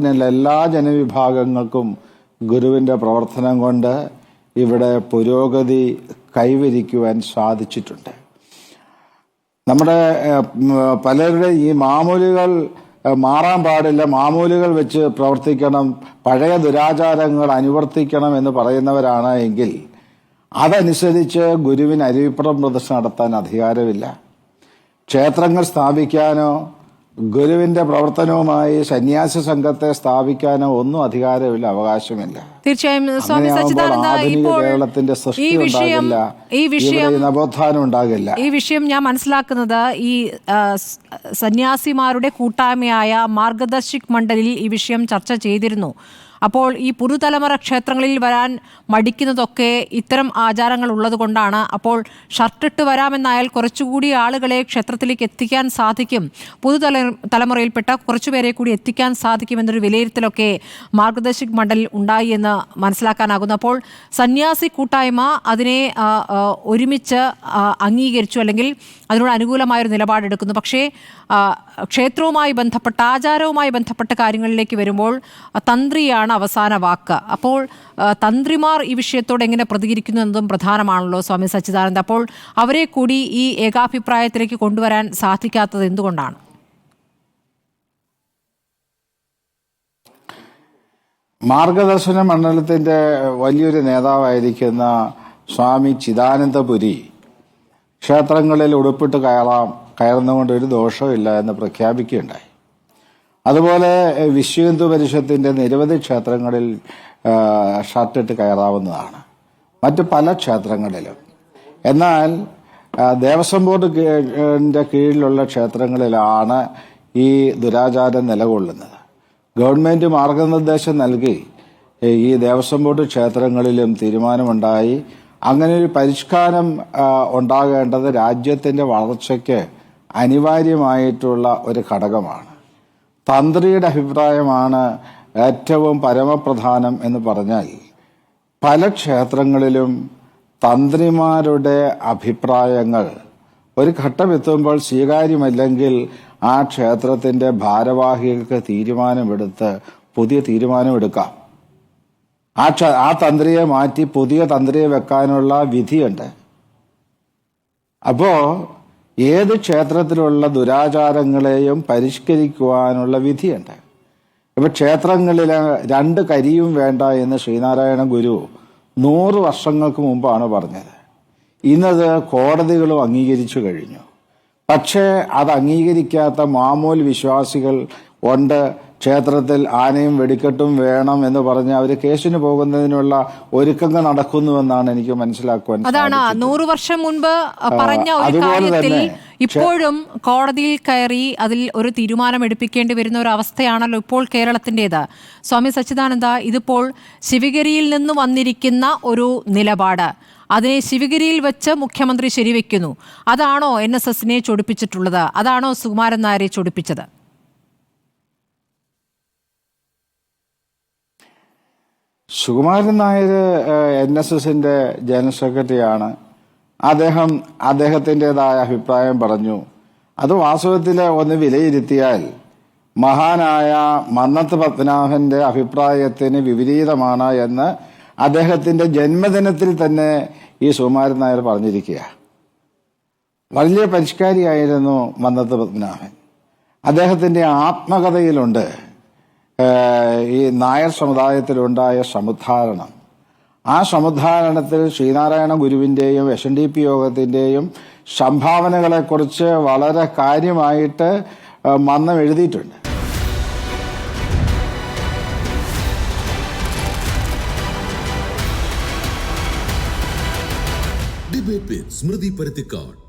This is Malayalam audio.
എല്ലാ ജനവിഭാഗങ്ങൾക്കും ഗുരുവിൻ്റെ പ്രവർത്തനം കൊണ്ട് ഇവിടെ പുരോഗതി കൈവരിക്കുവാൻ സാധിച്ചിട്ടുണ്ട്. നമ്മുടെ പലരുടെ ഈ മാമൂലുകൾ മാറാൻ പാടില്ല, മാമൂലുകൾ വെച്ച് പ്രവർത്തിക്കണം, പഴയ ദുരാചാരങ്ങൾ അനുവർത്തിക്കണം എന്ന് പറയുന്നവരാണ് എങ്കിൽ അതനുസരിച്ച് ഗുരുവിന് അരുവിപ്പുറം പ്രദർശനം നടത്താൻ അധികാരമില്ല. ക്ഷേത്രങ്ങൾ സ്ഥാപിക്കാനോ ഗുരുവിന്റെ പ്രവർത്തനവുമായി സന്യാസി സംഘത്തെ സ്ഥാപിക്കാനോ ഒന്നും അധികാരമില്ല, അവകാശമില്ല. തീർച്ചയായും സ്വാമി സച്ചിദാനന്ദ, കേരളത്തിന്റെ സൃഷ്ടി ഉണ്ടാകില്ല, നവോത്ഥാനം ഉണ്ടാകില്ല. ഈ വിഷയം ഞാൻ മനസ്സിലാക്കുന്നത് ഈ സന്യാസിമാരുടെ കൂട്ടായ്മയായ മാർഗദർശിക് മണ്ഡലിൽ ഈ വിഷയം ചർച്ച ചെയ്തിരുന്നു. അപ്പോൾ ഈ പുതുതലമുറ ക്ഷേത്രങ്ങളിൽ വരാൻ മടിക്കുന്നതൊക്കെ ഇത്തരം ആചാരങ്ങൾ ഉള്ളത് കൊണ്ടാണ്. അപ്പോൾ ഷർട്ടിട്ട് വരാമെന്നായാൽ കുറച്ചുകൂടി ആളുകളെ ക്ഷേത്രത്തിലേക്ക് എത്തിക്കാൻ സാധിക്കും, തലമുറയിൽപ്പെട്ട കുറച്ചുപേരെ കൂടി എത്തിക്കാൻ സാധിക്കുമെന്നൊരു വിലയിരുത്തലൊക്കെ മാർഗദർശിക് മണ്ഡലിൽ ഉണ്ടായി എന്ന് മനസ്സിലാക്കാനാകുന്നു. അപ്പോൾ സന്യാസി കൂട്ടായ്മ അതിനെ ഒരുമിച്ച് അംഗീകരിച്ചു, അല്ലെങ്കിൽ അതിനോട് അനുകൂലമായൊരു നിലപാടെടുക്കുന്നു. പക്ഷേ ക്ഷേത്രവുമായി ബന്ധപ്പെട്ട ആചാരവുമായി ബന്ധപ്പെട്ട കാര്യങ്ങളിലേക്ക് വരുമ്പോൾ തന്ത്രിയാണ് അവസാന വാക്ക്. അപ്പോൾ തന്ത്രിമാർ ഈ വിഷയത്തോട് എങ്ങനെ പ്രതികരിക്കുന്നു എന്നതും പ്രധാനമാണല്ലോ സ്വാമി സച്ചിദാനന്ദ. അപ്പോൾ അവരെ കൂടി ഈ ഏകാഭിപ്രായത്തിലേക്ക് കൊണ്ടുവരാൻ സാധിക്കാത്തത് എന്തുകൊണ്ടാണ്? മാർഗദർശന മണ്ഡലത്തിന്റെ വലിയൊരു നേതാവായിരിക്കുന്ന സ്വാമി ചിദാനന്ദപുരി ക്ഷേത്രങ്ങളിൽ ഉടുപ്പിട്ട് കയറുന്നതുകൊണ്ട് ഒരു ദോഷമില്ല എന്ന് പ്രഖ്യാപിക്കുകയുണ്ടായി. അതുപോലെ വിശ്വ ഹിന്ദു പരിഷത്തിന്റെ നിരവധി ക്ഷേത്രങ്ങളിൽ ഷർട്ടിട്ട് കയറാവുന്നതാണ്, മറ്റു പല ക്ഷേത്രങ്ങളിലും. എന്നാൽ ദേവസ്വം ബോർഡിന്റെ കീഴിലുള്ള ക്ഷേത്രങ്ങളിലാണ് ഈ ദുരാചാരം നിലകൊള്ളുന്നത്. ഗവൺമെന്റ് മാർഗനിർദ്ദേശം നൽകി ഈ ദേവസ്വം ബോർഡ് ക്ഷേത്രങ്ങളിലും തീരുമാനമുണ്ടായി. അങ്ങനെ ഒരു പരിഷ്കാരം ഉണ്ടാകേണ്ടത് രാജ്യത്തിന്റെ വളർച്ചയ്ക്ക് അനിവാര്യമായിട്ടുള്ള ഒരു ഘടകമാണ്. തന്ത്രിയുടെ അഭിപ്രായമാണ് ഏറ്റവും പരമപ്രധാനം എന്ന് പറഞ്ഞാൽ പല ക്ഷേത്രങ്ങളിലും തന്ത്രിമാരുടെ അഭിപ്രായങ്ങൾ ഒരു ഘട്ടമെത്തുമ്പോൾ സ്വീകാര്യമല്ലെങ്കിൽ ആ ക്ഷേത്രത്തിന്റെ ഭാരവാഹികൾക്ക് തീരുമാനമെടുത്ത് പുതിയ തീരുമാനമെടുക്കാം. ആ തന്ത്രിയെ മാറ്റി പുതിയ തന്ത്രിയെ വെക്കാനുള്ള വിധിയുണ്ട്. അപ്പോ ഏത് ക്ഷേത്രത്തിലുള്ള ദുരാചാരങ്ങളെയും പരിഷ്കരിക്കുവാനുള്ള വിധിയുണ്ട്. ഇപ്പൊ ക്ഷേത്രങ്ങളിൽ രണ്ട് കരിയും വേണ്ട എന്ന് ശ്രീനാരായണ ഗുരു 100 വർഷങ്ങൾക്ക് മുമ്പാണ് പറഞ്ഞത്. ഇന്നത് കോടതികളും അംഗീകരിച്ചു കഴിഞ്ഞു. പക്ഷേ അത് അംഗീകരിക്കാത്ത മാമൂൽ വിശ്വാസികൾ ഉണ്ട്. ക്ഷേത്രത്തിൽ ആനയും വെടിക്കെട്ടും വേണം എന്ന് പറഞ്ഞ് അവർ കേസിന് പോകുന്നതിനുള്ള ഒരുക്കങ്ങൾ നടക്കുന്നുവെന്നാണ് എനിക്ക് മനസ്സിലാക്കുവാൻ. അതാണ് 100 വർഷം മുൻപ് പറഞ്ഞ ഒരു കാര്യത്തിൽ ഇപ്പോഴും കോടതിയിൽ കയറി അതിൽ ഒരു തീരുമാനം എടുപ്പിക്കേണ്ടി വരുന്ന ഒരു അവസ്ഥയാണല്ലോ ഇപ്പോൾ കേരളത്തിൻ്റെത്. സ്വാമി സച്ചിദാനന്ദ, ഇതിപ്പോൾ ശിവഗിരിയിൽ നിന്ന് വന്നിരിക്കുന്ന ഒരു നിലപാട്, അതിനെ ശിവഗിരിയിൽ വെച്ച് മുഖ്യമന്ത്രി ശരിവെക്കുന്നു. അതാണോ NSSനെ ചൊടിപ്പിച്ചിട്ടുള്ളത്? അതാണോ സുകുമാരൻ നായരെ ചൊടിപ്പിച്ചത്? സുകുമാരൻ നായർ NSSന്റെ ജനറൽ സെക്രട്ടറിയാണ്. അദ്ദേഹത്തിൻ്റെതായ അഭിപ്രായം പറഞ്ഞു. അത് വാസ്തവത്തിൽ ഒന്ന് വിലയിരുത്തിയാൽ മഹാനായ മന്നത്ത് പത്മനാഭന്റെ അഭിപ്രായത്തിന് വിപരീതമാണ് എന്ന് അദ്ദേഹത്തിന്റെ ജന്മദിനത്തിൽ തന്നെ ഈ സുകുമാരൻ നായർ പറഞ്ഞിരിക്കുക. വലിയ പരിഷ്കാരിയായിരുന്നു മന്നത്ത് പത്മനാഭൻ. അദ്ദേഹത്തിന്റെ ആത്മകഥയിലുണ്ട് ഈ നായർ സമുദായത്തിലുണ്ടായ സമുദ്ധാരണം. ആ സമുദ്ധാരണത്തിൽ ശ്രീനാരായണ ഗുരുവിന്റെയും SNDP യോഗത്തിന്റെയും സംഭാവനകളെക്കുറിച്ച് വളരെ കാര്യമായിട്ട് മന്നം എഴുതിയിട്ടുണ്ട്. ഡിബേറ്റ് വിത്ത് സ്മൃതി പരുത്തിക്കാട്.